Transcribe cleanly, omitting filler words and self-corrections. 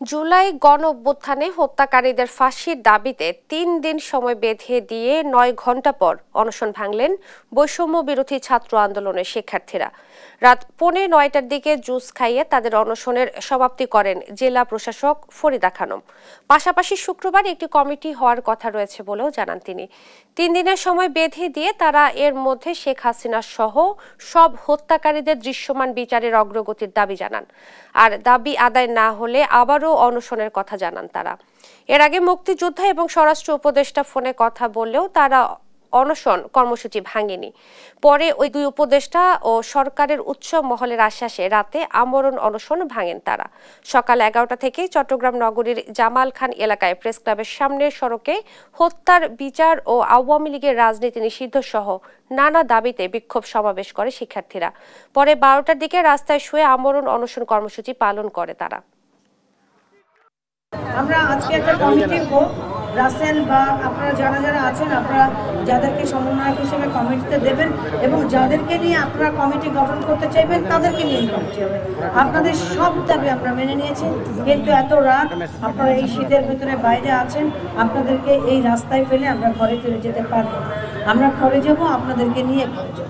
জুলাই গণ অভ্যুত্থানে হত্যাকারীদের ফাঁসির দাবিতে ৩ দিন সময় বেঁধে দিয়ে ৯ ঘণ্টা পর অনশন ভাঙলেন বৈষম্য বিরোধী ছাত্র আন্দোলনের শিক্ষার্থীরা। রাত 9:45টার দিকে জুস খাইয়ে তাদের অনশনের সমাপ্তি করেন জেলা প্রশাসক ফরিদা খানম। পাশাপাশি শুক্রবার একটি কমিটি হওয়ার কথা রয়েছে বলেও জানান তিনি। ৩ দিনের সময় বেঁধে দিয়ে তারা এর মধ্যে শেখ হাসিনা সহ সব হত্যাকারীদের দৃশ্যমান বিচারের অগ্রগতির দাবি জানান। আর দাবি আদায় না হলে আবারও অনশনের কথা জানান তারা। এর আগে মুক্তিযোদ্ধা এবং স্বরাষ্ট্র উপদেষ্টা ফোনে কথা বললেও তারা অনশন কর্মসূচি ভাঙেনি। পরে ওই দুই উপদেষ্টা ও সরকারের উচ্চ মহলের আশ্বাসে রাতে আমরণ অনশন ভাঙেন তারা। সকাল 11টা থেকে চট্টগ্রাম নগরীর জামাল খান এলাকায় প্রেস ক্লাবের সামনের সড়কে হত্যার বিচার ও আওয়ামী লীগের রাজনীতি নিষিদ্ধ সহ নানা দাবিতে বিক্ষোভ সমাবেশ করে শিক্ষার্থীরা। পরে 12টার দিকে রাস্তায় শুয়ে আমরণ অনশন কর্মসূচি পালন করে তারা। আমরা আজকে একটা কমিটি রাসেল বা আপনারা যারা যারা আছেন আপনারা যাদেরকে সমন্বয়ক হিসেবে কমিটিতে দেবেন এবং যাদেরকে নিয়ে আপনারা কমিটি গঠন করতে চাইবেন তাদেরকে নিয়ে কমিটি হবে। আপনাদের সব দাবি আমরা মেনে নিয়েছি, কিন্তু এত রাত আপনারা এই শীতের ভিতরে বাইরে আছেন, আপনাদেরকে এই রাস্তায় ফেলে আমরা ঘরে ফিরে যেতে পারবো না। আমরা ঘরে যাবো, আপনাদেরকে নিয়ে ঘরে যাবো।